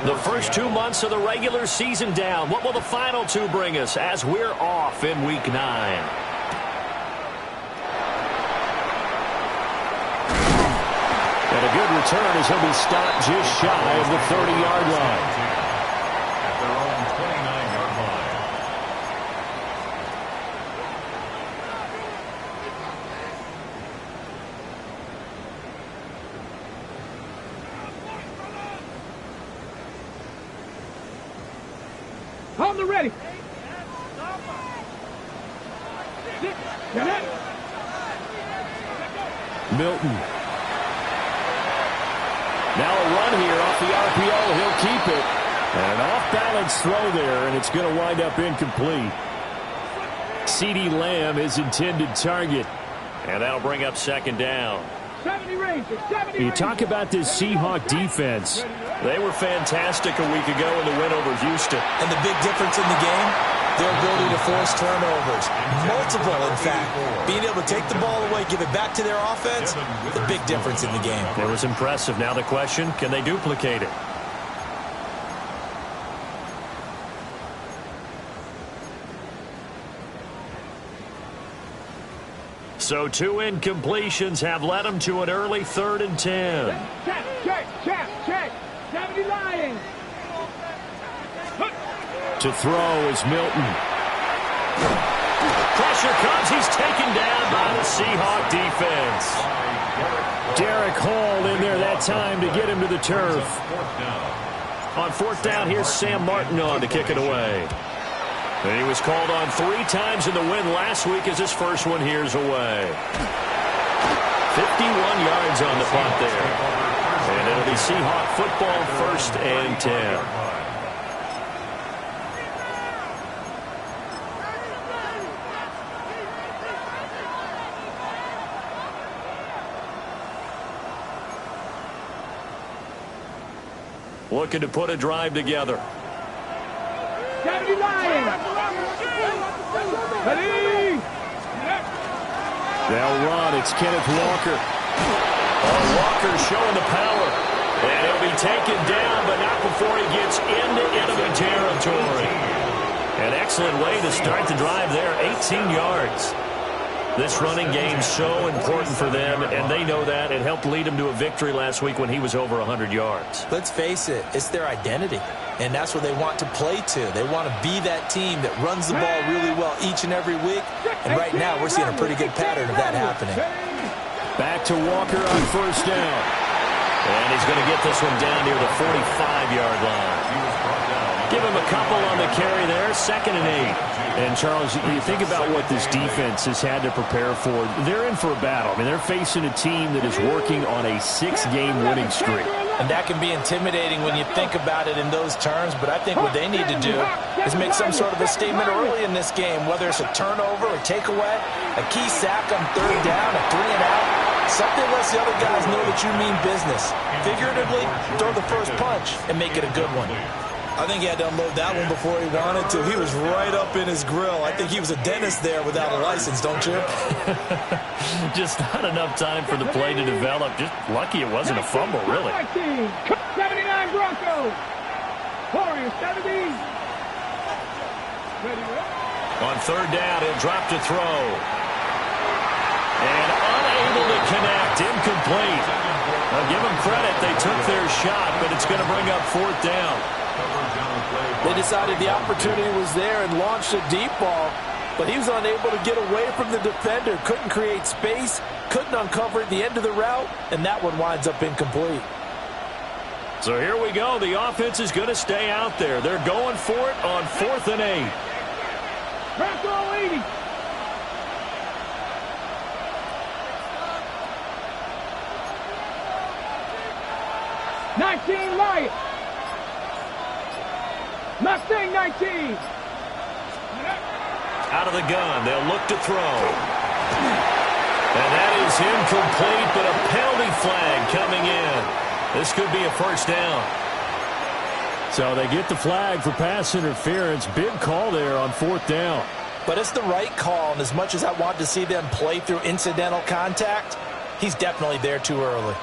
The first 2 months of the regular season down. What will the final 2 bring us as we're off in Week 9? And a good return as he'll be stopped just shy of the 30-yard line. At their own 29-yard line. On the ready. Milton. Now a run here off the RPO. He'll keep it. And an off-balance throw there, and it's going to wind up incomplete. CeeDee Lamb, his intended target. And that'll bring up second down. 70 Rangers, 70 You talk about this Seahawk defense. They were fantastic a week ago in the win over Houston. And the big difference in the game, their ability to force turnovers. Multiple, in fact. Being able to take the ball away, give it back to their offense, the big difference in the game. It was impressive. Now the question, can they duplicate it? So 2 incompletions have led them to an early 3rd and 10. Check. 70 Lions. To throw is Milton. Pressure comes. He's taken down by the Seahawk defense. Derek Hall in there that time to get him to the turf. On 4th down, here's Sam Martin on to kick it away. And he was called on 3 times in the win last week as his first one here's away. 51 yards on the punt there. And it'll be Seahawk football 1st and 10. Looking to put a drive together. 70 Lions. Ready. They'll run. It's Kenneth Walker. Walker showing the power. And he'll be taken down, but not before he gets into enemy territory. An excellent way to start the drive there. 18 yards. This running game's so important for them, and they know that. It helped lead them to a victory last week when he was over 100 yards. Let's face it, it's their identity, and that's what they want to play to. They want to be that team that runs the ball really well each and every week, and right now we're seeing a pretty good pattern of that happening. Back to Walker on 1st down. And he's going to get this one down near the 45-yard line. Give him a couple on the carry there, 2nd and 8. And, Charles, you think about what this defense has had to prepare for. They're in for a battle. I mean, they're facing a team that is working on a 6-game winning streak. And that can be intimidating when you think about it in those terms, but I think what they need to do is make some sort of a statement early in this game, whether it's a turnover, a takeaway, a key sack on 3rd down, a 3-and-out. Something lets the other guys know that you mean business. Figuratively, throw the first punch and make it a good one. I think he had to unload that one before he wanted to. He was right up in his grill. I think he was a dentist there without a license, don't you? Just not enough time for the play to develop. Just lucky it wasn't a fumble, really. 79 Broncos. Warriors 70. On 3rd down, he'll drop to throw. And unable to connect. Incomplete. Now give them credit. They took their shot, but it's going to bring up 4th down. They decided the opportunity was there and launched a deep ball, but he was unable to get away from the defender. Couldn't create space, couldn't uncover at the end of the route, and that one winds up incomplete. So here we go. The offense is going to stay out there. They're going for it on 4th and 8. Bronco 80. Lions. Mustang 19. Out of the gun. They'll look to throw. And that is incomplete, but a penalty flag coming in. This could be a 1st down. So they get the flag for pass interference. Big call there on 4th down. But it's the right call, and as much as I want to see them play through incidental contact, he's definitely there too early.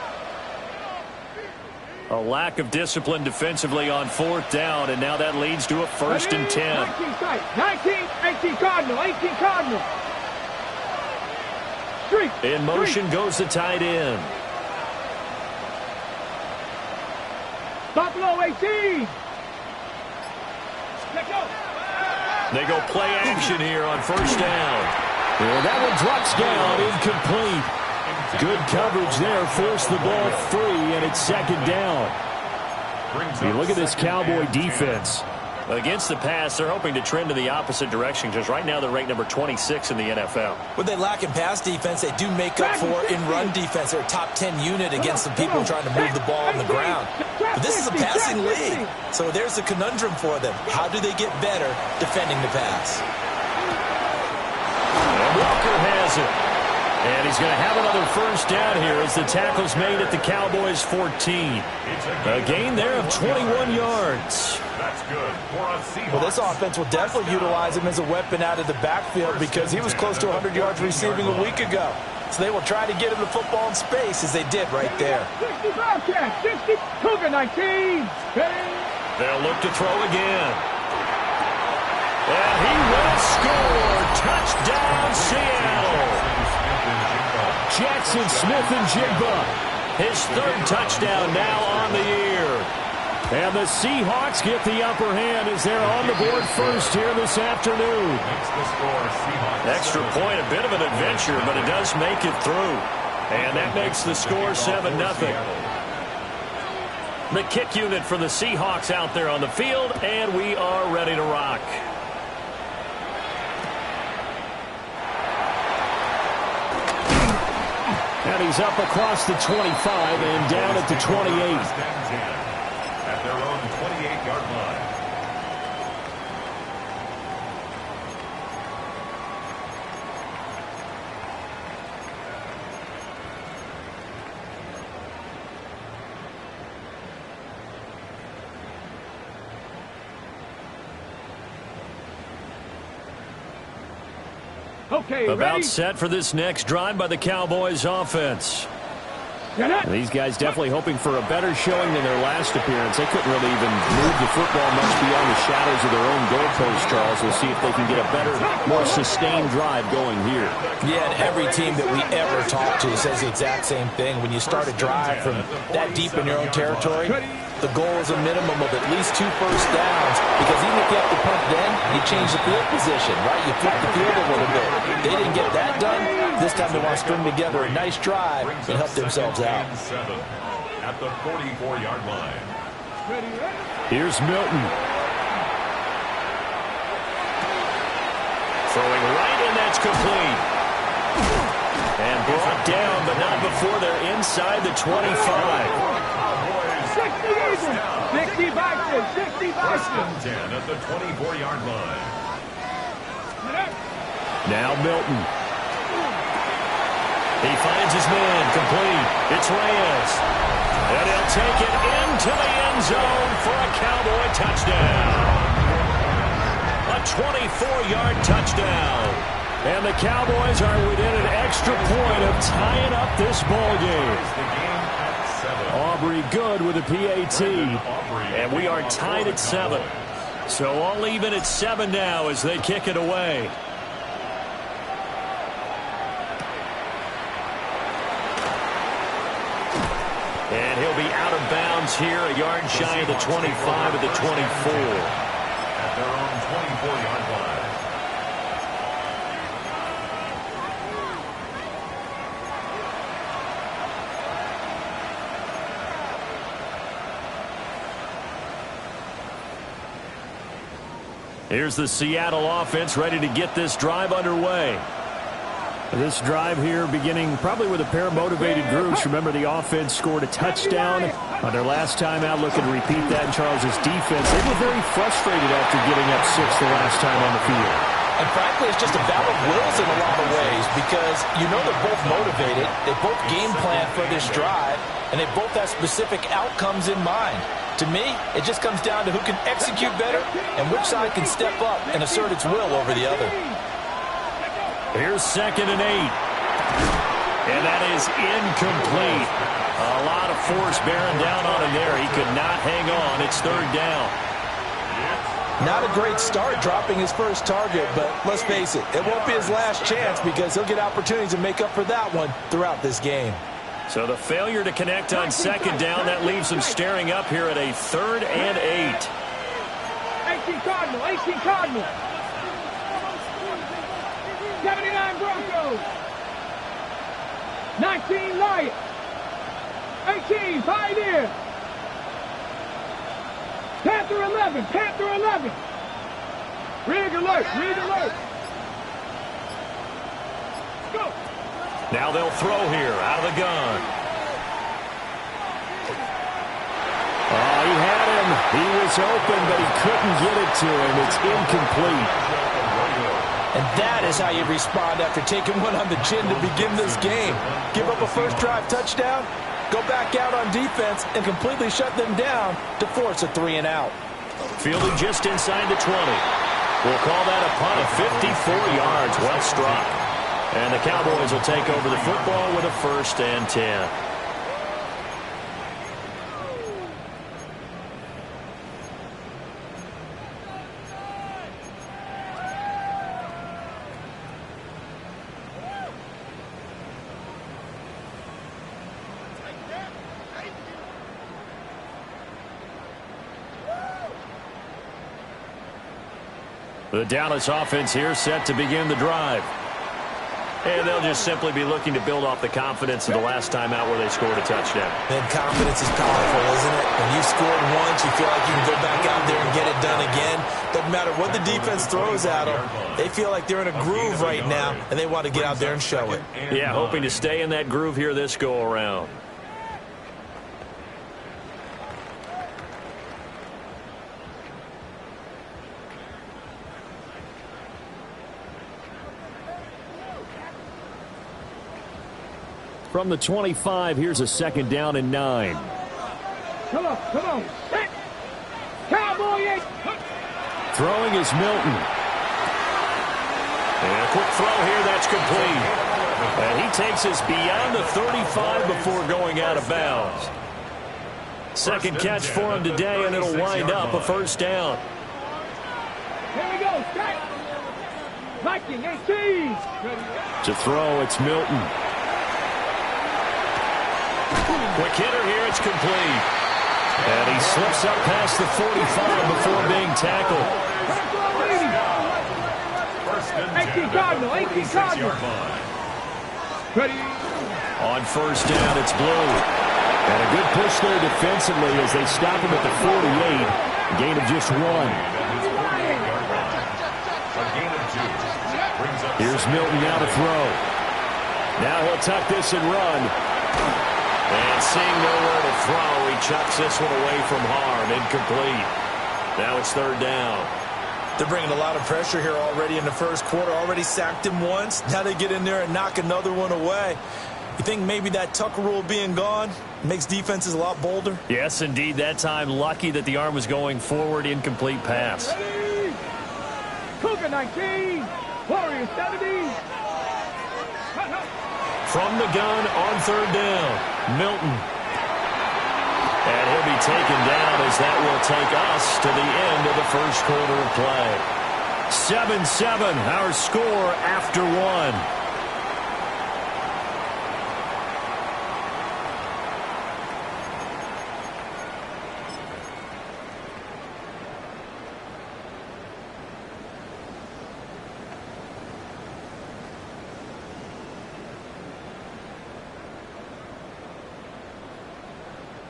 A lack of discipline defensively on 4th down, and now that leads to a 1st and 10. 19 tight. 19, 18 Cardinal, 18 Cardinal. Street. In motion goes the tight end. Buffalo 18. Let's go. They go play action here on 1st down. And that one drops down, incomplete. Good coverage there, forced the ball free, and it's 2nd down. You look at this Cowboy defense. Against the pass, they're hoping to trend in the opposite direction because right now they're ranked number 26 in the NFL. What they lack in pass defense, they do make up for in run defense. They're a top 10 unit against the people trying to move the ball on the ground. But this is a passing league, so there's a conundrum for them. How do they get better defending the pass? And Walker has it. And he's going to have another 1st down here as the tackle's made at the Cowboys' 14. A gain there of 21 yards. That's good for a Seahawks. Well, this offense will definitely utilize him as a weapon out of the backfield because he was close to 100 yards receiving a week ago. So they will try to get him the football in space as they did right there. 65 catch, 60, Cougar 19. They'll look to throw again. And he will score. Touchdown, Seattle. Jackson Smith-Njigba, his 3rd touchdown now on the year. And the Seahawks get the upper hand as they're on the board first here this afternoon. Extra point, a bit of an adventure, but it does make it through. And that makes the score 7-0. The kick unit for the Seahawks out there on the field, and we are ready to rock. And he's up across the 25 and down at the 28. At their own 28-yard line. Okay, About ready? set for this next drive by the Cowboys offense. These guys definitely hoping for a better showing than their last appearance. They couldn't really even move the football much beyond the shadows of their own goalpost, Charles. We'll see if they can get a better, more sustained drive going here. Yeah, and every team that we ever talk to says the exact same thing. When you start a drive from that deep in your own territory, the goal is a minimum of at least 2 first downs, because even if you have to punt then, you change the field position, right? You flip the field a little bit. They didn't get that done. This time they want to string together a nice drive and help themselves out. At the 44-yard line. Here's Milton. Throwing right, and that's complete. And brought down, but not before they're inside the 25. 60 Vikings, 60 Vikings. 10 at the 24-yard line. Now Milton. He finds his man, complete. It's Reyes. And he'll take it into the end zone for a Cowboy touchdown. A 24-yard touchdown. And the Cowboys are within an extra point of tying up this ball game. Aubrey good with a PAT. And we are tied at 7. So all even at 7 now as they kick it away. And he'll be out of bounds here, a yard shy of the 25 of the 24. At their own 24-yard line. Here's the Seattle offense ready to get this drive underway. This drive here beginning probably with a pair of motivated groups. Remember, the offense scored a touchdown on their last time out. Looking to repeat that in Charles's defense. They were very frustrated after getting up 6 the last time on the field. And frankly, it's just a battle of wills in a lot of ways, because you know they're both motivated. They both game plan for this drive, and they both have specific outcomes in mind. To me, it just comes down to who can execute better and which side can step up and assert its will over the other. Here's 2nd and 8. And that is incomplete. A lot of force bearing down on him there. He could not hang on. It's third down. Not a great start dropping his first target, but let's face it, it won't be his last chance because he'll get opportunities to make up for that one throughout this game. So the failure to connect on second down, that leaves him staring up here at a 3rd and 8. 18 Cardinal, 18 Cardinal. 79 Broncos. 19 Lions. 18 Pioneer. Panther 11, Panther 11. Rig alert, rig alert. Go. Now they'll throw here out of the gun. Oh, he had him. He was open, but he couldn't get it to him. It's incomplete. And that is how you respond after taking one on the chin to begin this game. Give up a first drive touchdown, go back out on defense, and completely shut them down to force a 3 and out. Fielding just inside the 20. We'll call that a punt of 54 yards. Well struck. And the Cowboys will take over the football with a 1st and 10. The Dallas offense here set to begin the drive. And they'll just simply be looking to build off the confidence of the last time out where they scored a touchdown. And confidence is powerful, isn't it? When you've scored once, you feel like you can go back out there and get it done again. Doesn't matter what the defense throws at them. They feel like they're in a groove right now, and they want to get out there and show it. Yeah, hoping to stay in that groove here this go-around. From the 25, here's a 2nd down and 9. Come on, come on. Cowboy 8. Throwing is Milton. And a quick throw here, that's complete. And he takes us beyond the 35 before going out of bounds. Second catch for him today, and it'll wind up a 1st down. Here we go, strike. Viking 18. To throw, it's Milton. Quick hitter here, it's complete. And he slips up past the 45 before being tackled. 18 Cardinal, 18 Cardinal. Ready. On 1st down, it's Blue. And a good push there defensively as they stop him at the 48. A gain of just 1. Here's Milton now to throw. Now he'll tuck this and run. And seeing nowhere to throw, he chucks this one away from harm. Incomplete. Now it's 3rd down. They're bringing a lot of pressure here already in the first quarter. Already sacked him once. Now they get in there and knock another one away. You think maybe that tuck rule being gone makes defenses a lot bolder? Yes, indeed. That time, lucky that the arm was going forward. Incomplete pass. Ready. Cougar 19. Warriors 70. From the gun on 3rd down. Milton. And he'll be taken down as that will take us to the end of the first quarter of play. 7-7, our score after 1.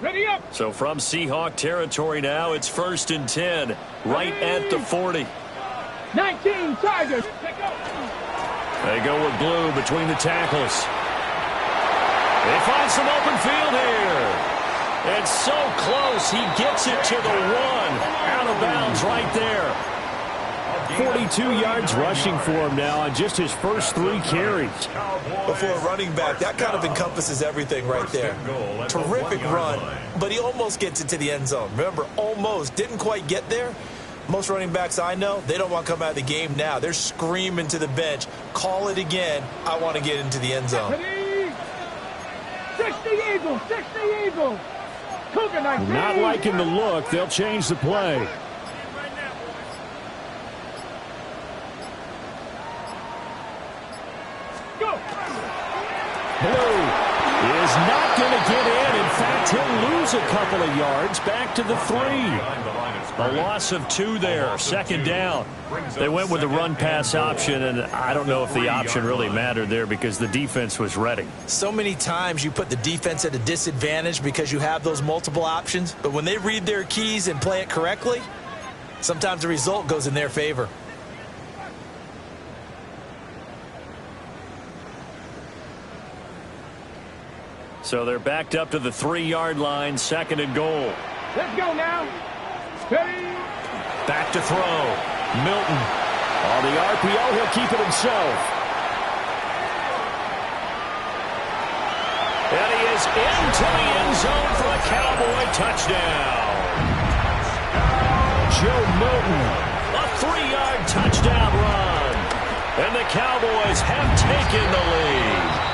Ready up. So from Seahawk territory now, it's 1st and 10, right at the 40. 19 Tigers. They go with Blue between the tackles. They find some open field here. And so close, he gets it to the 1. Out of bounds right there. 42 yards rushing for him now on just his first 3 carries. But for a running back, that kind of encompasses everything right there. Terrific run, but he almost gets it to the end zone. Remember, almost. Didn't quite get there. Most running backs I know, they don't want to come out of the game now. They're screaming to the bench, call it again. I want to get into the end zone. 60 Eagles, 60 Eagles. Cougar 19. Not liking the look. They'll change the play. Go. Blue is not going to get in. In fact, he'll lose a couple of yards back to the 3. A loss of 2 there. Second down. They went with the run-pass option, and I don't know if the option really mattered there because the defense was ready. So many times you put the defense at a disadvantage because you have those multiple options, but when they read their keys and play it correctly, sometimes the result goes in their favor. So they're backed up to the 3-yard line, 2nd and goal. Let's go now. Ready. Back to throw. Milton. On the RPO, he'll keep it himself. And he is into the end zone for a Cowboy touchdown. Joe Milton, a 3-yard touchdown run. And the Cowboys have taken the lead.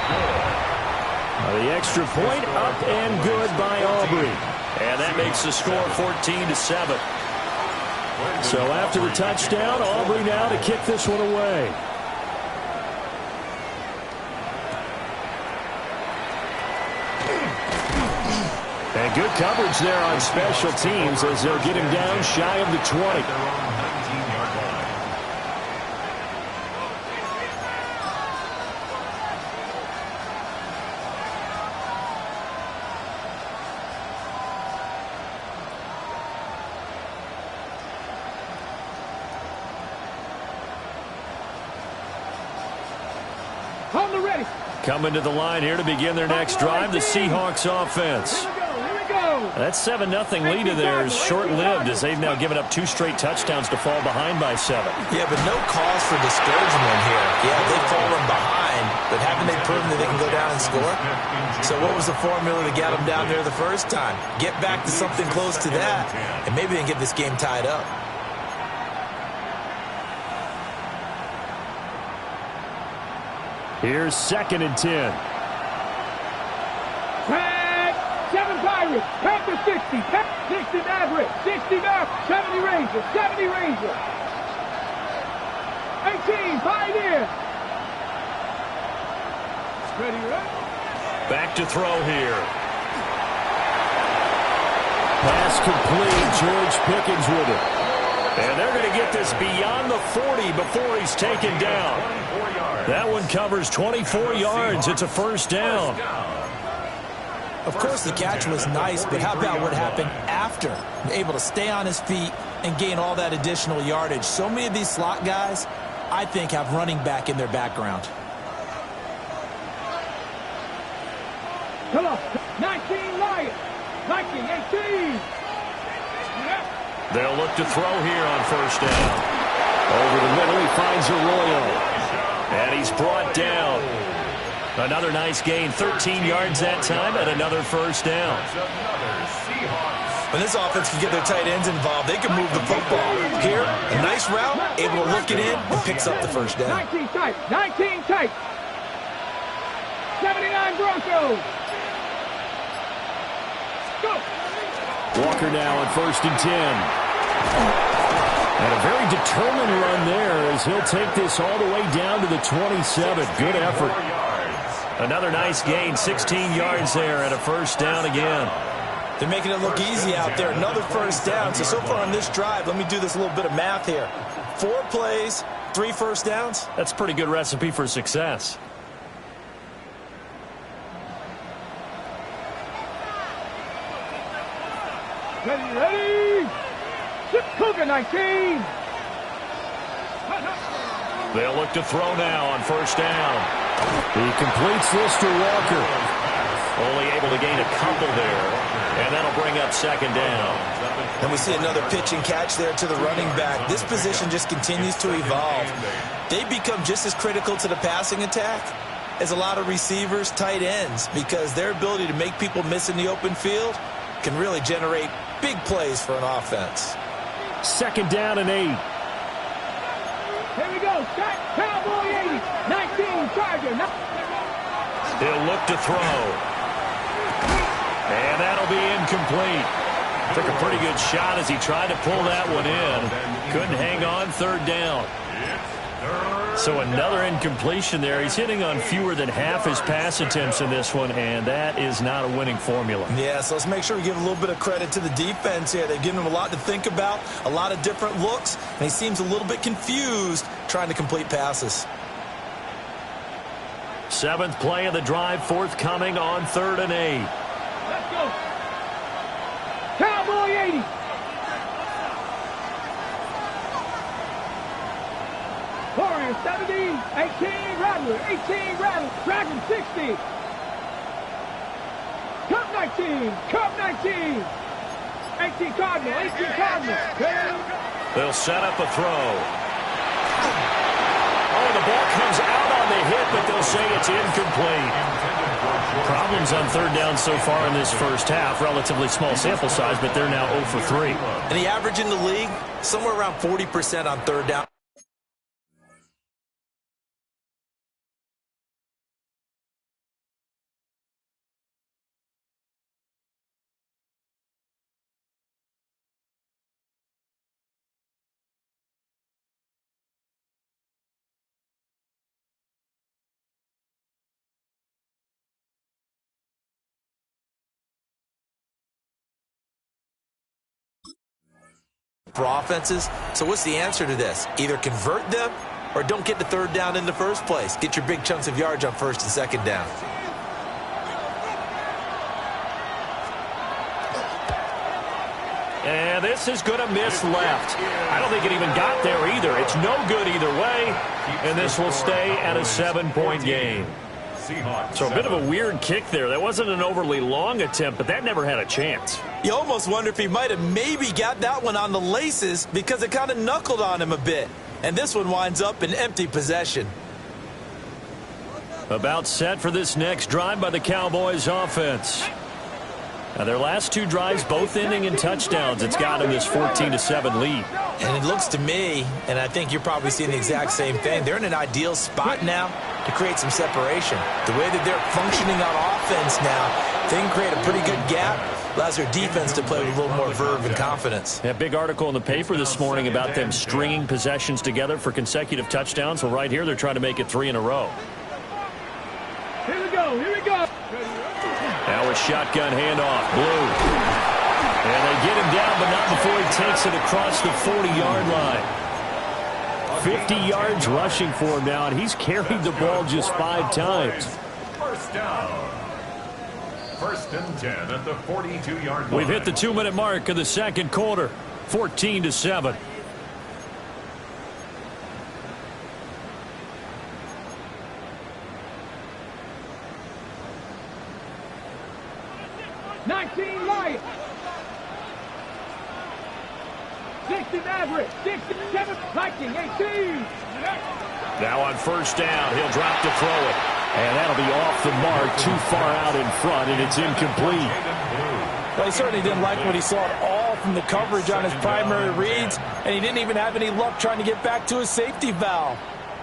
The extra point up and good by Aubrey. And that makes the score 14-7. So after the touchdown, Aubrey now to kick this one away. And good coverage there on special teams as they'll get him down shy of the 20. Coming to the line here to begin their next drive, the Seahawks offense. That 7-0 lead of theirs short-lived as they've now given up 2 straight touchdowns to fall behind by 7. Yeah, but no cause for discouragement here. Yeah, they've fallen behind, but haven't they proven that they can go down and score? So what was the formula to get them down there the first time? Get back to something close to that, and maybe they can get this game tied up. Here's 2nd and 10. Tag, 7 Pirates, Panther 60, 60 Maverick, 60 Maverick, 70 Rangers, 70 Rangers. 18 Pioneer. Ready, ready. Back to throw here. Pass complete, George Pickens with it. And they're going to get this beyond the 40 before he's taken down. That one covers 24 yards. It's a first down. Of course, the catch was nice, but how about what happened after? Able to stay on his feet and gain all that additional yardage. So many of these slot guys, I think, have running back in their background. Come on, 19 Lions, 19, 18. They'll look to throw here on first down. Over the middle, he finds Arroyo. And he's brought down. Another nice gain, 13 yards that time, and another first down. When this offense can get their tight ends involved, they can move the football. Here, a nice route, able to look it in, and picks up the first down. 19 tight, 19 tight. 79 Broncos. Go. Walker now on 1st and 10. And a very determined run there as he'll take this all the way down to the 27. Good effort. Another nice gain, 16 yards there and a first down again. They're making it look easy out there. Another first down. So far on this drive, let me do this little bit of math here. 4 plays, 3 first downs. That's a pretty good recipe for success. Ready, ready. Cougar 19. They'll look to throw now on first down. He completes this to Walker. Only able to gain a couple there. And that'll bring up 2nd down. And we see another pitch and catch there to the running back. This position just continues to evolve. They become just as critical to the passing attack as a lot of receivers, tight ends, because their ability to make people miss in the open field can really generate big plays for an offense. 2nd down and 8. Here we go. Cowboy 80. 19 Charger. He'll look to throw. And that'll be incomplete. Took a pretty good shot as he tried to pull that one in. Couldn't hang on, third down. So another incompletion there. He's hitting on fewer than half his pass attempts in this one, and that is not a winning formula. Yeah, so let's make sure we give a little bit of credit to the defense here. They've given him a lot to think about, a lot of different looks, and he seems a little bit confused trying to complete passes. 7th play of the drive, forthcoming on 3rd and 8. Let's go. Cowboy 80. Warrior 70, 18 Rattler, 18 Rattler, Dragon 60. Cup 19, Cup 19. 18 Cardinal, 18 Cardinal. They'll set up a throw. Oh, the ball comes out on the hit, but they'll say it's incomplete. Problems on 3rd down so far in this first half. Relatively small sample size, but they're now 0 for 3. And the average in the league, somewhere around 40% on 3rd down. For offenses. So what's the answer to this? Either convert them or don't get to 3rd down in the first place. Get your big chunks of yards on 1st and 2nd down. And this is going to miss left. I don't think it even got there either. It's no good either way, and this will stay at a 7-point game. So a bit of a weird kick there. That wasn't an overly long attempt, but that never had a chance. You almost wonder if he might have maybe got that one on the laces because it kind of knuckled on him a bit. And this one winds up in empty possession. About set for this next drive by the Cowboys offense. Now their last 2 drives both ending in touchdowns. It's got them this 14-7 lead. And it looks to me, and I think you're probably seeing the exact same thing, they're in an ideal spot now to create some separation. The way that they're functioning on offense now, they can create a pretty good gap. Allows their defense to play with a little more verve and confidence. That big article in the paper this morning about them stringing possessions together for consecutive touchdowns. Well, right here, they're trying to make it 3 in a row. Here we go, here we go. Now a shotgun handoff, Blue. And they get him down, but not before he takes it across the 40-yard line. 50 yards rushing for him now, and he's carried the ball just 5 times. First down. 1st and 10 at the 42-yard line. We've hit the 2-minute mark of the 2nd quarter, 14-7. Lions. 60 Maverick. 67 Viking. 18. Now on 1st down, he'll drop to throw it. And that'll be off the mark, too far out in front, and it's incomplete. Well, he certainly didn't like what he saw at all from the coverage on his primary reads, and he didn't even have any luck trying to get back to his safety valve.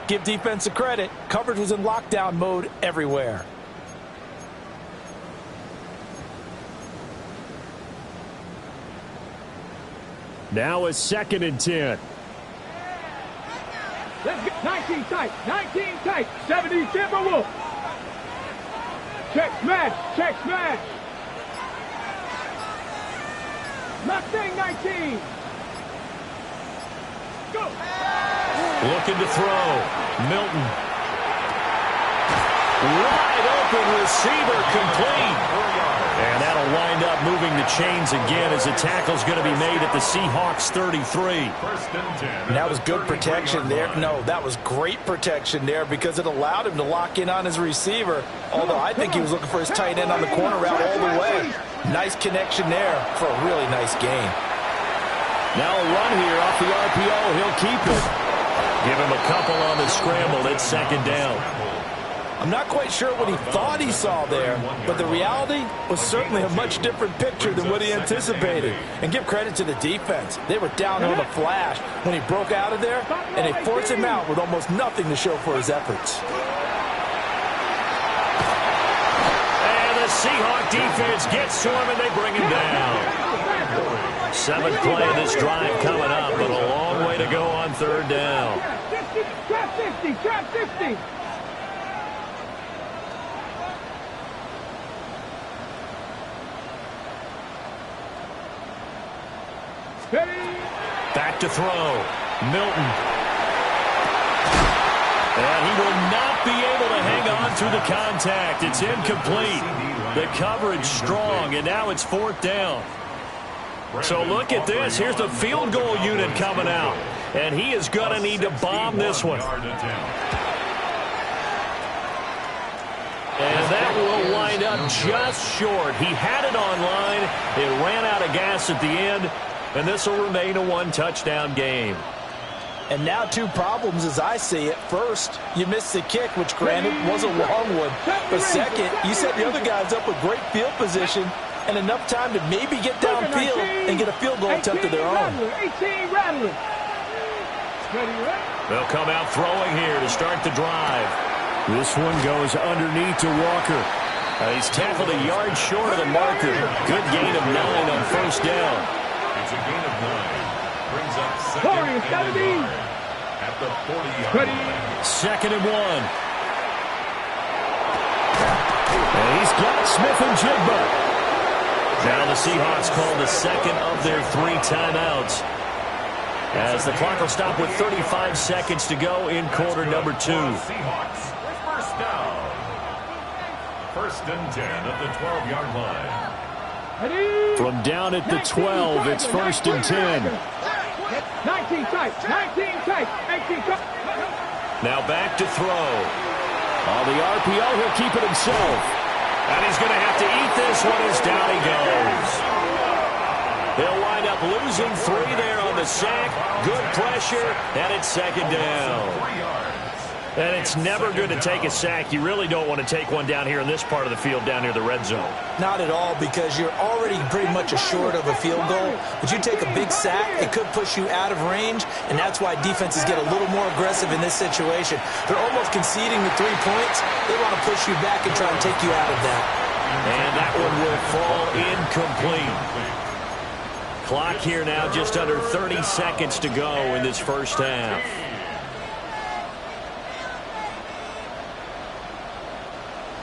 Give defense a credit. Coverage was in lockdown mode everywhere. Now a 2nd and 10. Let's get 19 tight. 19 tight. 70 Timberwolf. Check smash. Check smash. Mustang 19. Go. Looking to throw. Milton. Wide open receiver, complete. And that'll wind up moving the chains again as the tackle's going to be made at the Seahawks 33. And that was good protection there. No, that was great protection there because it allowed him to lock in on his receiver. Although I think he was looking for his tight end on the corner route all the way. Nice connection there for a really nice gain. Now a run here off the RPO. He'll keep it. Give him a couple on the scramble. It's 2nd down. I'm not quite sure what he thought he saw there, but the reality was certainly a much different picture than what he anticipated. And give credit to the defense. They were down on the flash when he broke out of there, and they forced him out with almost nothing to show for his efforts. And the Seahawk defense gets to him, and they bring him down. 7th play of this drive coming up, but a long way to go on 3rd down. Trap 60, trap 60. Back to throw. Milton. And he will not be able to hang on through the contact. It's incomplete. The coverage strong, and now it's 4th down. So look at this. Here's the field goal unit coming out. And he is going to need to bomb this one. And that will wind up just short. He had it on line. It ran out of gas at the end. And this will remain a 1-touchdown game. And now 2 problems as I see it. First, you missed the kick, which granted was a long one. But second, you set the other guys up with great field position and enough time to maybe get downfield and get a field goal attempt of their own. 18 Rattler. They'll come out throwing here to start the drive. This one goes underneath to Walker. He's tackled a yard short of the marker. Good gain of 9 on 1st down. It's a gain of 9. Brings up 2nd and 9 at the 40-yard line. 2nd and 1. And he's got Smith and Jigba. Now the Seahawks call the 2nd of their 3 timeouts, as the clock will stop with 35 seconds to go in quarter number 2. Seahawks, 1st down. 1st and 10 at the 12-yard line. From down at the 12, it's 1st and 10. 19 tight, 19 tight, 18 tight. Now back to throw. On the RPO, he'll keep it himself. And he's going to have to eat this one as down he goes. They'll wind up losing 3 there on the sack. Good pressure, and it's 2nd down. And it's never good to take a sack. You really don't want to take one down here in this part of the field, down near the red zone. Not at all, because you're already pretty much assured of a field goal. But you take a big sack, it could push you out of range, and that's why defenses get a little more aggressive in this situation. They're almost conceding the 3 points. They want to push you back and try and take you out of that. And that one will fall incomplete. Clock here now just under 30 seconds to go in this 1st half.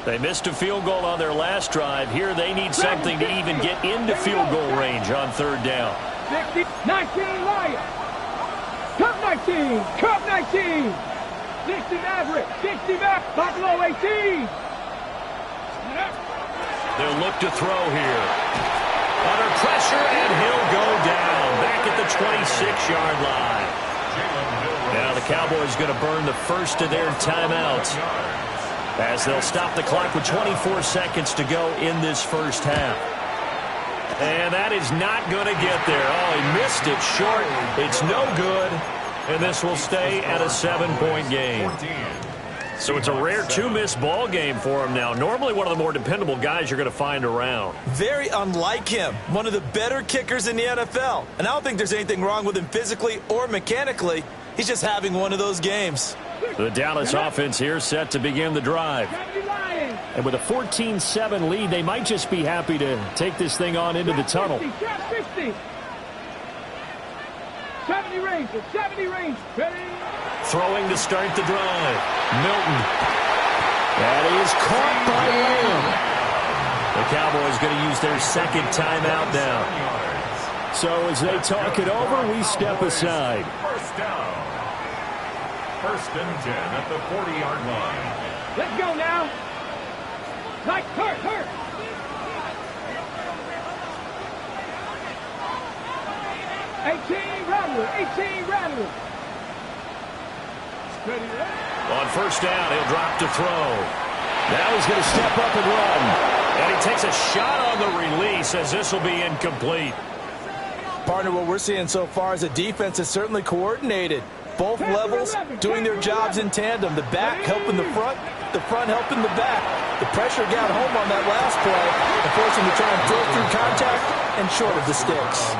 They missed a field goal on their last drive. Here they need something to even get into field goal range on 3rd down. 60, 19 Lions. Cup 19, Cup 19. 60 Maverick, 60 Maverick, Buffalo 18. They'll look to throw here. Under pressure, and he'll go down back at the 26-yard line. Now the Cowboys going to burn the first of their timeouts, as they'll stop the clock with 24 seconds to go in this 1st half. And that is not going to get there. Oh, he missed it short. It's no good. And this will stay at a 7-point game. So it's a rare 2-miss ball game for him now. Normally one of the more dependable guys you're going to find around. Very unlike him. One of the better kickers in the NFL. And I don't think there's anything wrong with him physically or mechanically. He's just having one of those games. The Dallas offense here set to begin the drive. And with a 14-7 lead, they might just be happy to take this thing on into the tunnel. 60. 70 Rangers, 70 Rangers. Throwing to start the drive. Milton. That is caught by Lamb. The Cowboys going to use their 2nd timeout now. So as they talk it over, we step aside. 1st down. 1st and 10 at the 40-yard line. Let's go now. Like, hurt. 18 Rattler. On 1st down, he'll drop to throw. Now he's going to step up and run. And he takes a shot on the release, as this will be incomplete. Partner, what we're seeing so far is a defense is certainly coordinated. Both levels doing their jobs in tandem. The back helping the front helping the back. The pressure got home on that last play and forced him to try and throw through contact and short of the sticks.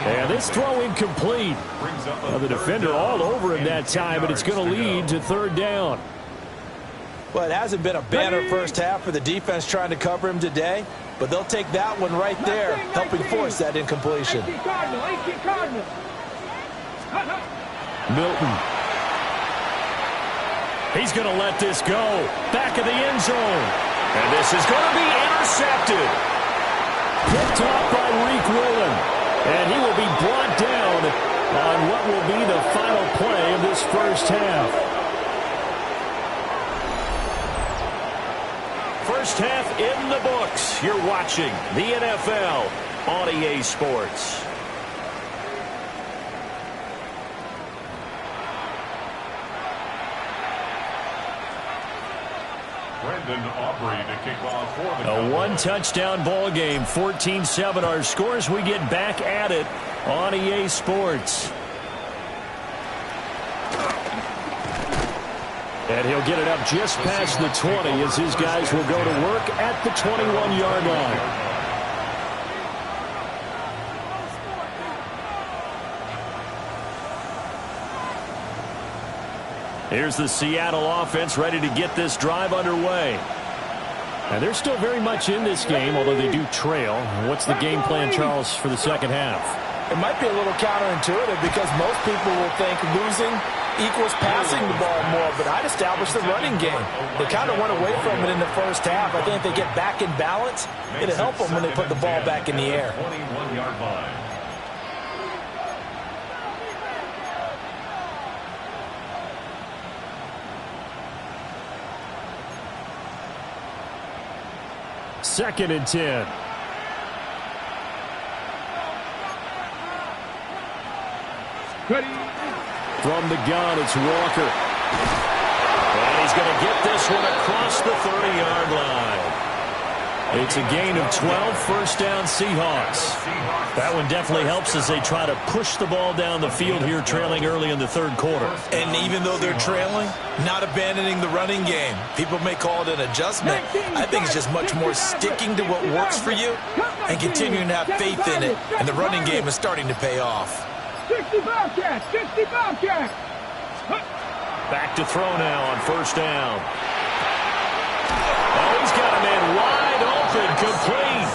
And this throw incomplete. The defender all over him that time, but it's going to lead to 3rd down. Well, it hasn't been a banner first half for the defense trying to cover him today, but they'll take that one right there, helping force that incompletion. 18 Cardinal. Milton. He's going to let this go. Back of the end zone. And this is going to be intercepted. Picked off by Reek Willen. And he will be brought down on what will be the final play of this first half. First half in the books. You're watching the NFL on EA Sports. A one-touchdown ball game, 14-7 our scores. We get back at it on EA Sports. And he'll get it up just past the 20 as his guys will go to work at the 21-yard line. Here's the Seattle offense ready to get this drive underway. And they're still very much in this game, although they do trail. What's the game plan, Charles, for the second half? It might be a little counterintuitive because most people will think losing equals passing the ball more, but I'd establish the running game. They kind of went away from it in the first half. I think if they get back in balance, it'll help them when they put the ball back in the air. 21-yard line. Second and 10. Ready. From the gun, it's Walker. And he's going to get this one across the 30-yard line. It's a gain of 12, first down Seahawks. That one definitely helps as they try to push the ball down the field here, trailing early in the third quarter. And even though they're trailing, not abandoning the running game. People may call it an adjustment. I think it's just much more sticking to what works for you and continuing to have faith in it. And the running game is starting to pay off. 60 Bobcats. Back to throw now on first down. Oh, he's got a man wide open, complete.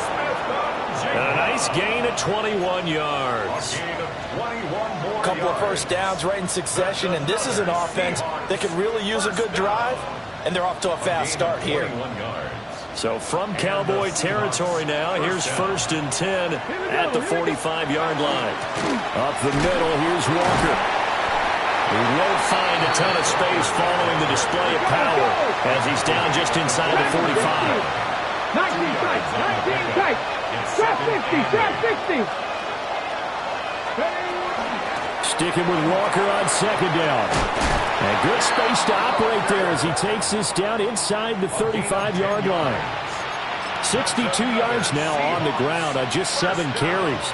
And a nice gain of 21 yards. A couple of first downs right in succession, and this is an offense that could really use a good drive, and they're off to a fast start here. So from Cowboy territory now, here's first and 10 at the 45-yard line. Up the middle, here's Walker. He won't find a ton of space following the display of power as he's down just inside the 45. 19 tight. Trap 60. Sticking with Walker on second down. And good space to operate there as he takes this down inside the 35-yard line. 62 yards now on the ground on just 7 carries.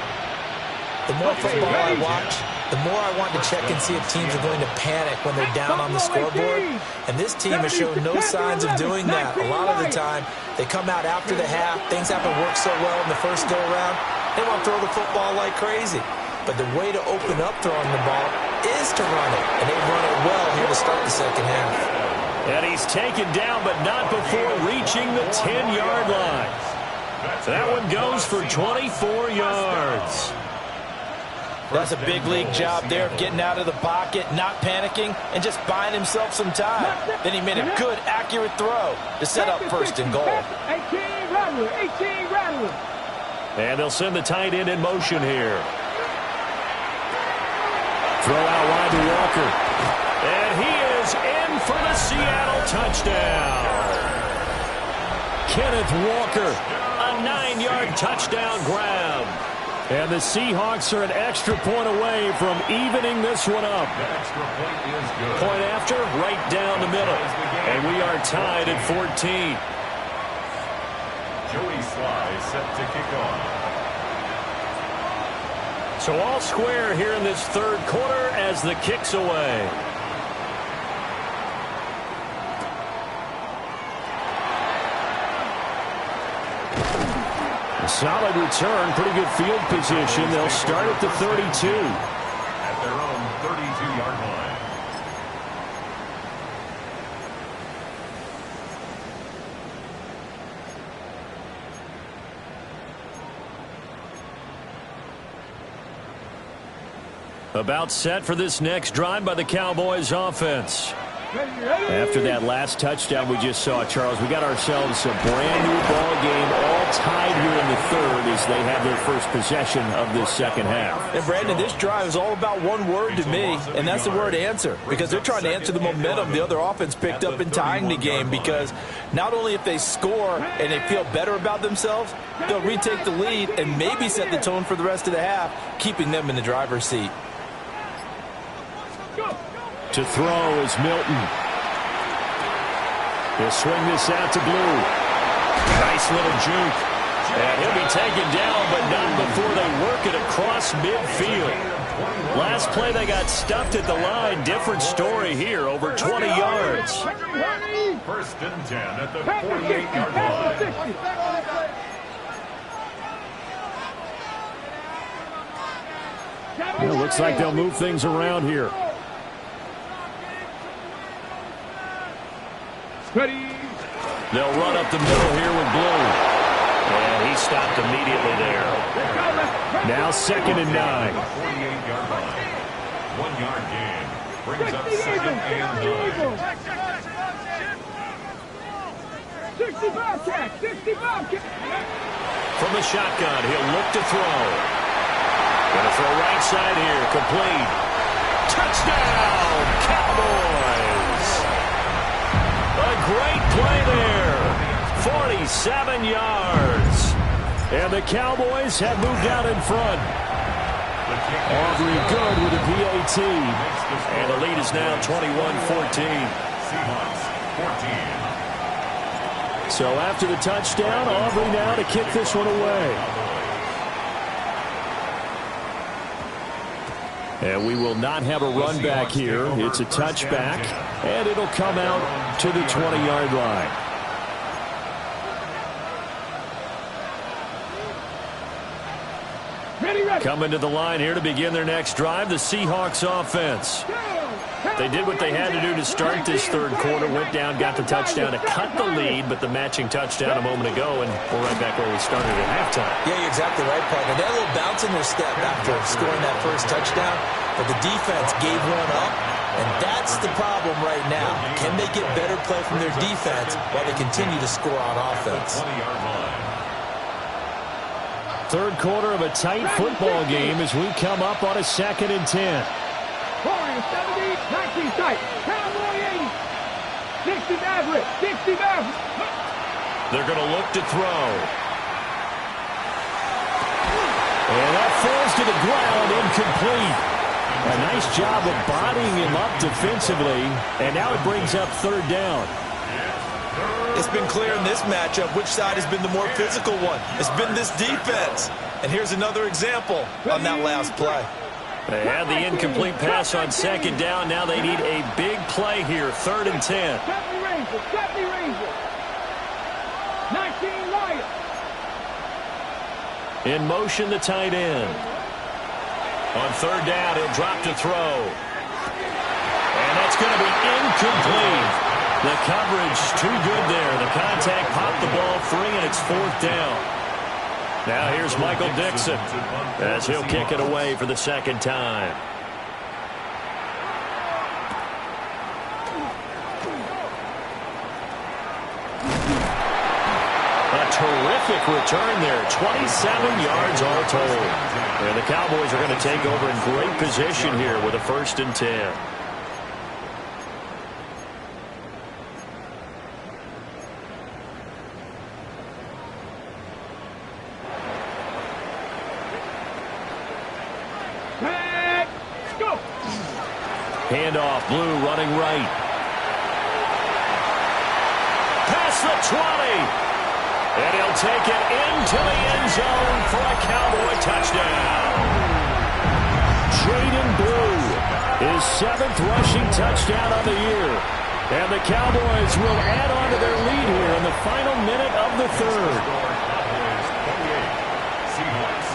The more football I watch, the more I want to check and see if teams are going to panic when they're down on the scoreboard. And this team has shown no signs of doing that. A lot of the time, they come out after the half. Things haven't worked so well in the first go-around. They want to throw the football like crazy. But the way to open up throwing the ball is to run it. And they've run it well here to start the second half. And he's taken down, but not before reaching the 10-yard line. That one goes for 24 yards. That's a big league job there of getting out of the pocket, not panicking, and just buying himself some time. Then he made a good, accurate throw to set up first and goal. 18 Rattler. And they'll send the tight end in motion here. Throw out wide to Walker. And he is in for the Seattle touchdown. Kenneth Walker, a 9-yard touchdown grab. And the Seahawks are an extra point away from evening this one up. Point after, right down the middle. And we are tied at 14. Joey Sly set to kick off. So all square here in this third quarter as the kick's away. A solid return, pretty good field position. They'll start at the 32. At their own 32-yard line. About set for this next drive by the Cowboys offense. After that last touchdown we just saw, Charles, we got ourselves a brand new ball game, all tied here in the third as they have their first possession of this second half. And Brandon, this drive is all about one word to me, and that's the word answer, because they're trying to answer the momentum the other offense picked up in tying the game, because not only if they score and they feel better about themselves, they'll retake the lead and maybe set the tone for the rest of the half, keeping them in the driver's seat. To throw is Milton. He'll swing this out to Blue. Nice little juke. And he'll be taken down, but not before they work it across midfield. Last play they got stuffed at the line. Different story here, over 20 yards. First and 10 at the 48-yard line. Well, looks like they'll move things around here. Ready. They'll run up the middle here with Blue. And he stopped immediately there. Now 2nd and 9. 48-yard line. 1 yard gain. Brings up 2nd and 9. 60 Bobcat. 60 Bobcat. From the shotgun, he'll look to throw. Gonna throw right side here. Complete. Touchdown, Cowboys. A great play there. 47 yards. And the Cowboys have moved out in front. Aubrey good with a PAT. And the lead is now 21-14. Seahawks 14. So after the touchdown, Aubrey now to kick this one away. And we will not have a run back here. It's a touchback, and it'll come out to the 20-yard line. Coming to the line here to begin their next drive, the Seahawks offense. They did what they had to do to start this third quarter, went down, got the touchdown to cut the lead, but the matching touchdown a moment ago, and we're right back where we started at halftime. Yeah, you're exactly right, partner. They had a little bounce in their step after scoring that first touchdown, but the defense gave one up, and that's the problem right now. Can they get better play from their defense while they continue to score on offense? 20-yard line. Third quarter of a tight football game as we come up on a 2nd and 10. 40, 70, 19 tight. Cowboy 80. 60 Maverick. 60 Maverick. They're going to look to throw. And that falls to the ground, incomplete. A nice job of bodying him up defensively. And now it brings up 3rd down. It's been clear in this matchup which side has been the more physical one. It's been this defense. And here's another example on that last play. They had the incomplete pass on 2nd down. Now they need a big play here, 3rd and 10. 70 Rangers. 70 Rangers. 19 Lions. In motion, the tight end. On 3rd down, he'll drop to throw. And that's going to be incomplete. The coverage too good there. The contact popped the ball free, and it's 4th down. Now here's Michael Dixon as he'll kick it away for the 2nd time. A terrific return there. 27 yards all told. And the Cowboys are going to take over in great position here with a 1st and 10. Handoff, Blue running right. Past the 20. And he'll take it into the end zone for a Cowboy touchdown. Jaden Blue, his 7th rushing touchdown of the year. And the Cowboys will add on to their lead here in the final minute of the 3rd. Seahawks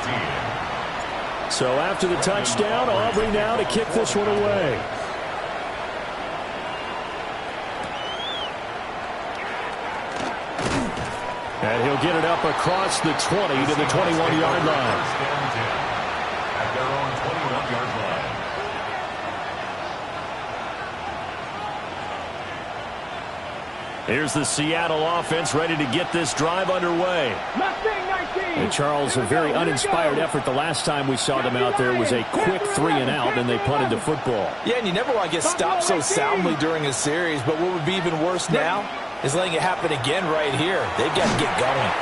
14. So after the touchdown, Aubrey now to kick this one away. And he'll get it up across the 20 to the 21-yard line. At their own 21-yard line. Here's the Seattle offense ready to get this drive underway. And Charles, a very uninspired effort the last time we saw them out there was a quick 3-and-out, and they punted the football. Yeah, and you never want to get stopped so soundly during a series, but what would be even worse now is letting it happen again right here. They've got to get going.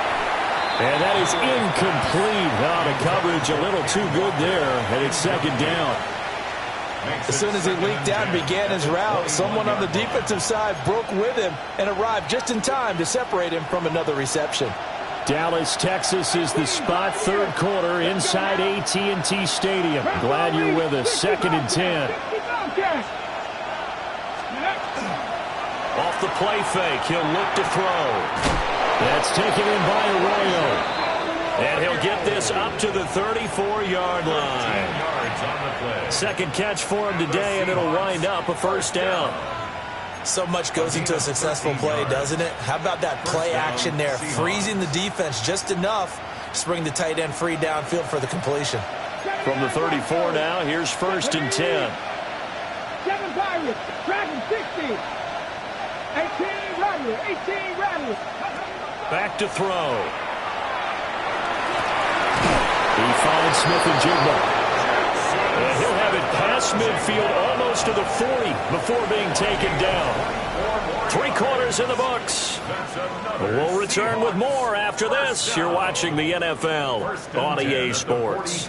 And that is incomplete. The coverage a little too good there, and it's second down. As soon as he leaked out and began his route, someone on the defensive side broke with him and arrived just in time to separate him from another reception. Dallas, Texas is the spot, third quarter inside AT&T Stadium. Glad you're with us. 2nd and 10. Off the play fake, he'll look to throw. That's taken in by Arroyo. And he'll get this up to the 34-yard line. Second catch for him today, and it'll wind up a first down. So much goes into a successful play, doesn't it? How about that play action there, freezing the defense just enough to bring the tight end free downfield for the completion. From the 34 now, here's 1st and 10. 7 Pirates, Dragon 60. 18 Rattlers, 18 Rattlers. Back to throw. He finds Smith-Njigba. And he'll have it past midfield, almost to the 40, before being taken down. 3 quarters in the books. We'll return with more after this. You're watching the NFL on EA Sports.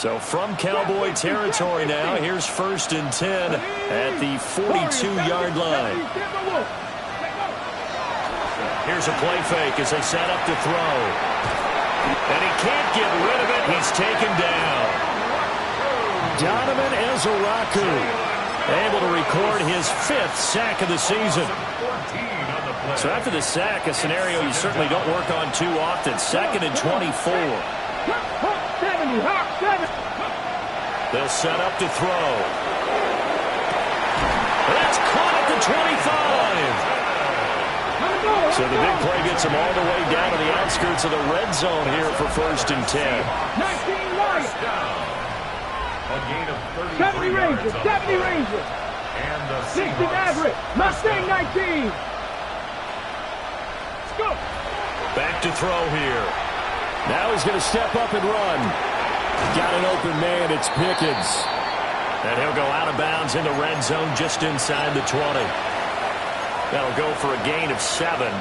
So from Cowboy territory now, here's 1st and 10 at the 42-yard line. Here's a play fake as they set up to throw. And he can't get rid of it. He's taken down. Donovan Ezeraku able to record his 5th sack of the season. So after the sack, a scenario you certainly don't work on too often. 2nd and 24. They'll set up to throw. That's caught at the 25. So the big play gets them all the way down to the outskirts of the red zone here for 1st and 10. 19 Lions. 70 Rangers, 70 Rangers. 60 Maverick, Mustang 19. Let's go. Back to throw here. Now he's going to step up and run. Got an open man, it's Pickens. And he'll go out of bounds in the red zone just inside the 20. That'll go for a gain of 7.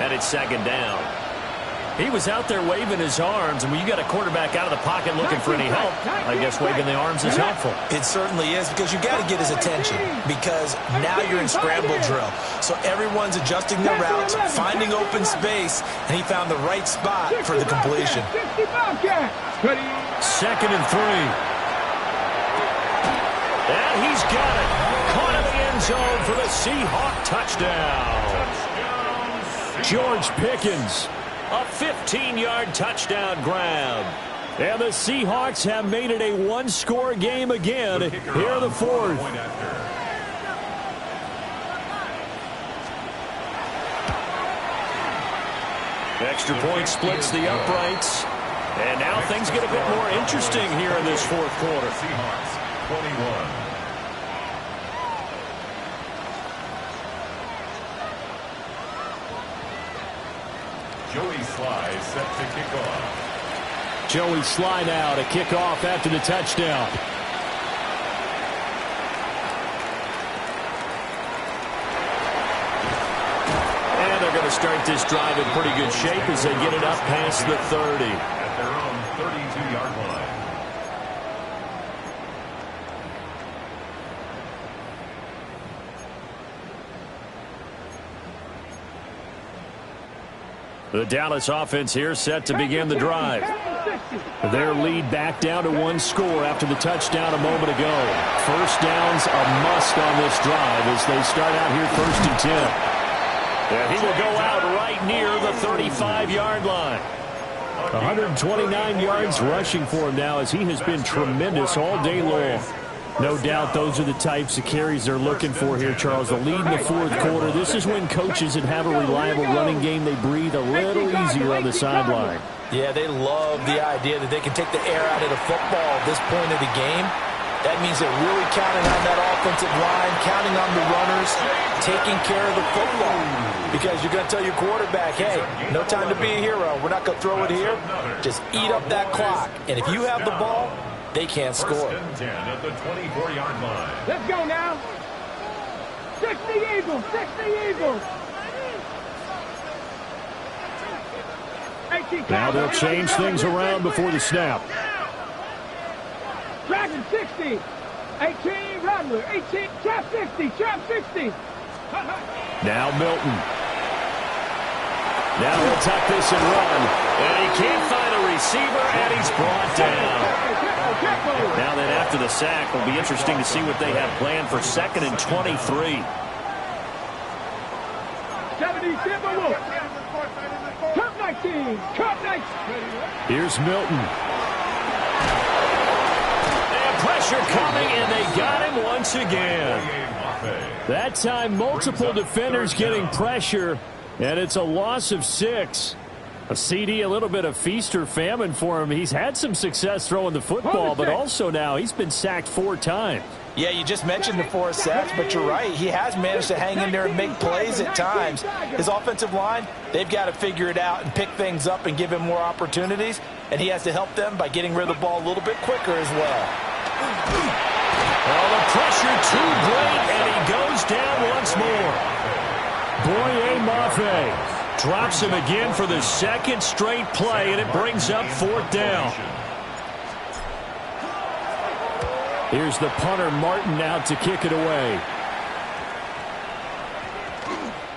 And it's 2nd down. He was out there waving his arms, and when you got a quarterback out of the pocket looking for any help, I guess waving the arms is helpful. It certainly is, because you got to get his attention, because now you're in scramble drill. So everyone's adjusting their routes, finding open space, and he found the right spot for the completion. 2nd and 3. And he's got it. Caught in the end zone for the Seahawk touchdown. George Pickens. A 15-yard touchdown grab. And the Seahawks have made it a 1-score game again here in the 4th. Extra point splits the uprights. And now things get a bit more interesting here in this 4th quarter. Seahawks 21. Joey Sly set to kick off. Joey Sly now to kick off after the touchdown. And they're going to start this drive in pretty good shape as they get it up past the 30. At their own 32-yard line. The Dallas offense here set to begin the drive. Their lead back down to 1 score after the touchdown a moment ago. First down's a must on this drive as they start out here 1st and 10. And he will go out right near the 35-yard line. 129 yards rushing for him now, as he has been tremendous all day long. No doubt those are the types of carries they're looking for here, Charles. The lead in the fourth quarter. This is when coaches that have a reliable running game, they breathe a little easier on the sideline. Yeah, they love the idea that they can take the air out of the football at this point of the game. That means they're really counting on that offensive line, counting on the runners, taking care of the football. Because you're going to tell your quarterback, hey, no time to be a hero. We're not going to throw it here. Just eat up that clock. And if you have the ball, they can't score. First and 10 at the 24-yard line. Let's go now. 60 Eagles, 60 Eagles. Now they'll change things around before the snap. Dragon 60. 18 Rattler. 18. Trap 60. Trap 60. Now Milton. Now he'll tuck this and run. And he can't find a receiver, and he's brought down. Now then, after the sack, it'll be interesting to see what they have planned for 2nd and 23. 70 Timberwolves. Cup 19. Cup 19. Here's Milton. And pressure coming, and they got him once again. That time, multiple defenders getting pressure, and it's a loss of 6. A CD, a little bit of feast or famine for him. He's had some success throwing the football, but also now he's been sacked 4 times. Yeah, you just mentioned the 4 sacks, but you're right. He has managed to hang in there and make plays at times. His offensive line, they've got to figure it out and pick things up and give him more opportunities, and he has to help them by getting rid of the ball a little bit quicker as well. Well, the pressure too great, and he goes down once more. Boye Mafe drops him again for the 2nd straight play, and it brings up 4th down. Here's the punter, Martin, out to kick it away.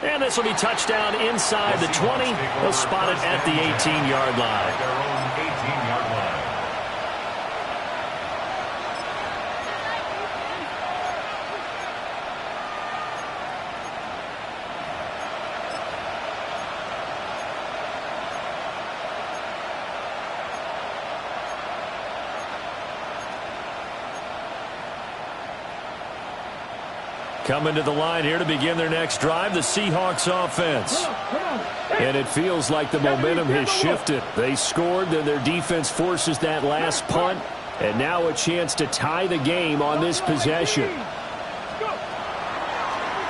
And this will be touchdown inside the 20. They'll spot it at the 18-yard line. Their own 18-yard line. Coming to the line here to begin their next drive, the Seahawks offense. And it feels like the momentum has shifted. They scored, then their defense forces that last punt, and now a chance to tie the game on this possession.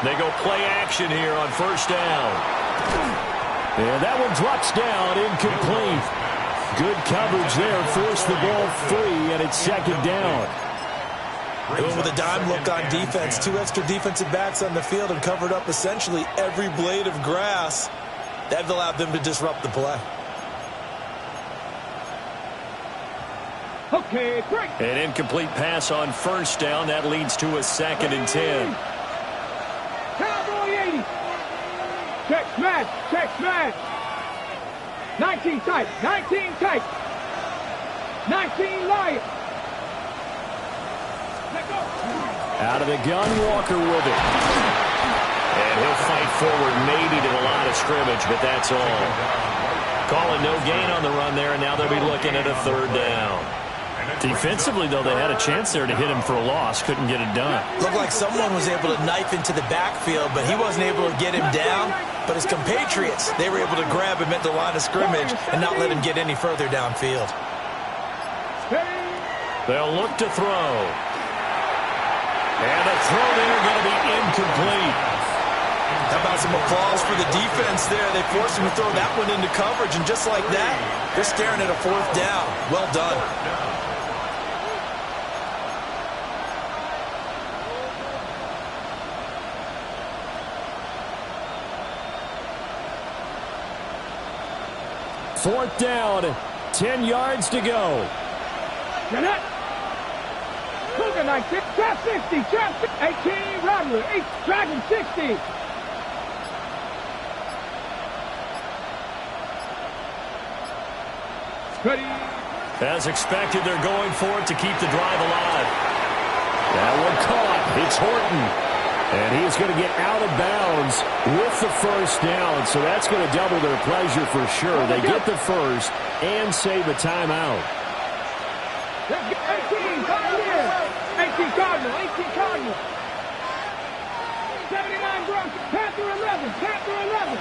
They go play action here on 1st down. And that one drops down, incomplete. Good coverage there, forced the ball free, and it's 2nd down. Going with a dime look on defense. 2 extra defensive backs on the field and covered up essentially every blade of grass. That allowed them to disrupt the play. Okay, break. An incomplete pass on 1st down. That leads to a 2nd and 10. Cowboy 80. Check smash. Check smash. 19 tight. 19 tight. 19 Lions. Out of the gun, Walker with it. And he'll fight forward maybe to the line of scrimmage, but that's all. Calling no gain on the run there, and now they'll be looking at a 3rd down. Defensively, though, they had a chance there to hit him for a loss. Couldn't get it done. Looked like someone was able to knife into the backfield, but he wasn't able to get him down. But his compatriots, they were able to grab him at the line of scrimmage and not let him get any further downfield. They'll look to throw. And the throw there going to be incomplete. How about some applause for the defense there? They forced him to throw that one into coverage, and just like that, they're staring at a 4th down. Well done. Fourth down, 10 yards to go. Jeanette. Cougar 19, trap 60, trap 18, Rattler, 8, Dragon 60. Ready. As expected, they're going for it to keep the drive alive. That one caught. It's Horton. And he is going to get out of bounds with the first down, so that's going to double their pleasure for sure. They get the first and save a timeout. 18 Cardinal, 18 Cardinal. 79 Broncos, Panther 11, Panther 11.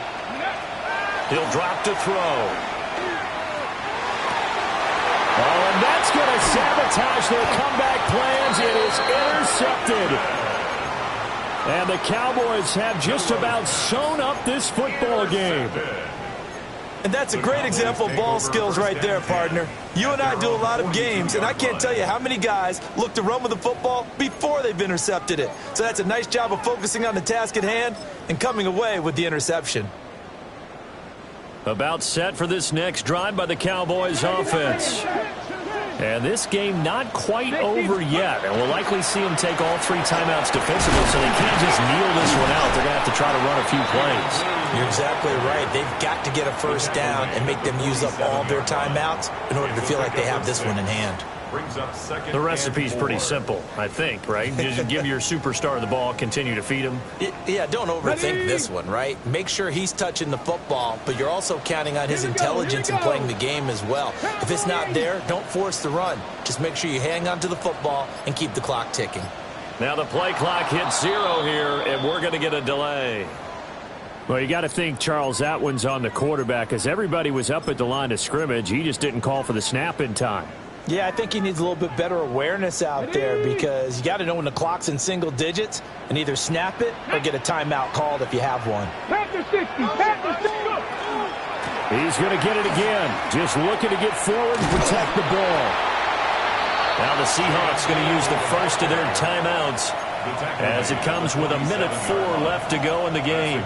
He'll drop to throw. Oh, and that's going to sabotage their comeback plans. It is intercepted. And the Cowboys have just about sewn up this football game. And that's a great example of ball skills right there, partner. You and I do a lot of games, and I can't tell you how many guys look to run with the football before they've intercepted it. So that's a nice job of focusing on the task at hand and coming away with the interception. About set for this next drive by the Cowboys offense. And this game not quite over yet. And we'll likely see them take all 3 timeouts defensively, so they can't just kneel this one out. They're going to have to try to run a few plays. You're exactly right. They've got to get a first down and make them use up all their timeouts in order to feel like they have this one in hand. The recipe's pretty simple, I think, right? Just give your superstar the ball, continue to feed him. Yeah, don't overthink this one, right? Make sure he's touching the football, but you're also counting on his intelligence in playing the game as well. If it's not there, don't force the run. Just make sure you hang on to the football and keep the clock ticking. Now the play clock hits 0 here, and we're going to get a delay. Well, you got to think, Charles, that one's on the quarterback, as everybody was up at the line of scrimmage. He just didn't call for the snap in time. Yeah, I think he needs a little bit better awareness out there, because you got to know when the clock's in single digits and either snap it or get a timeout called if you have one. Panther 60, Panther 60. He's going to get it again. Just looking to get forward and protect the ball. Now the Seahawks going to use the first of their timeouts as it comes with 1:04 left to go in the game.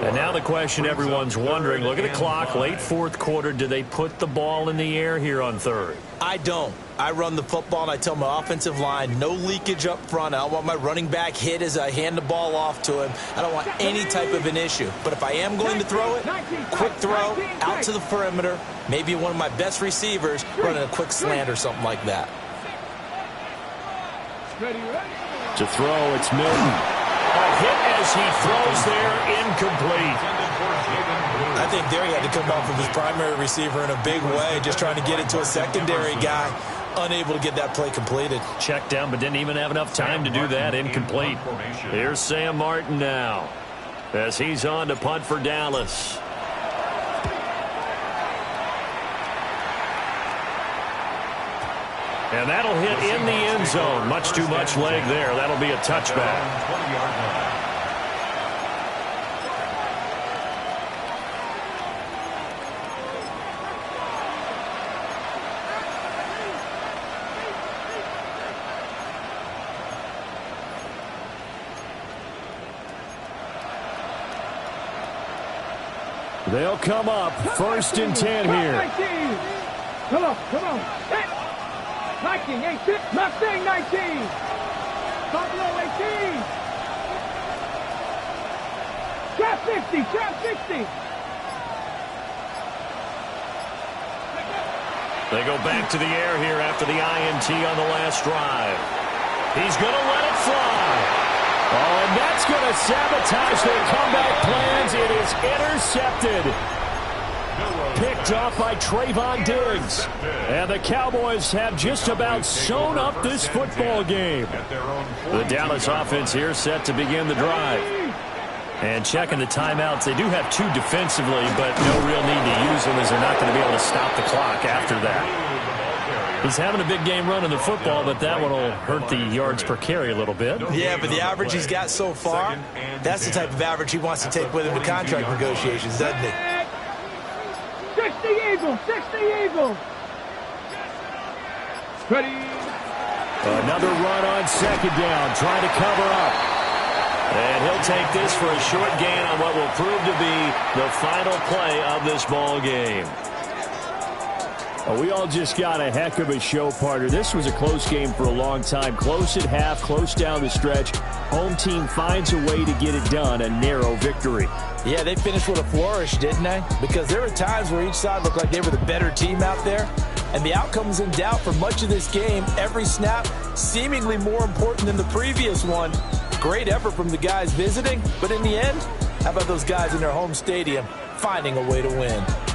And now the question everyone's wondering, look at the clock, late fourth quarter, do they put the ball in the air here on third? I don't. I run the football, and I tell my offensive line, no leakage up front. I don't want my running back hit as I hand the ball off to him. I don't want any type of an issue. But if I am going to throw it, quick throw, out to the perimeter, maybe one of my best receivers running a quick slant or something like that. To throw, it's Milton. A hit as he throws there, incomplete. I think there he had to come off of his primary receiver in a big way, just trying to get it to a secondary guy, unable to get that play completed. Checked down, but didn't even have enough time to do that. Incomplete. Here's Sam Martin now, as he's on to punt for Dallas. And that'll hit in the end zone. Much too much leg there. That'll be a touchback. They'll come up 1st and 10 here. Come on, come on. 19, 18, Mustang 19. Buffalo 18. Trap 60, trap 60. They go back to the air here after the INT on the last drive. He's going to let it fly. Oh, and that's going to sabotage their comeback plans. It is intercepted. Picked off by Trayvon Diggs. And the Cowboys have just about sewn up this football game. The Dallas offense here set to begin the drive. And checking the timeouts, they do have 2 defensively, but no real need to use them as they're not going to be able to stop the clock after that. He's having a big game running the football, but that one will hurt the yards per carry a little bit. Yeah, but the average he's got so far, that's the type of average he wants to take with him to contract negotiations, doesn't he? 60 Eagles, 60 Eagles. Ready. Another run on 2nd down, trying to cover up. And he'll take this for a short gain on what will prove to be the final play of this ball game. We all just got a heck of a show, partner. This was a close game for a long time. Close at half, close down the stretch. Home team finds a way to get it done, a narrow victory. Yeah, they finished with a flourish, didn't they? Because there were times where each side looked like they were the better team out there. And the outcome was in doubt for much of this game. Every snap seemingly more important than the previous one. Great effort from the guys visiting, but in the end, how about those guys in their home stadium finding a way to win?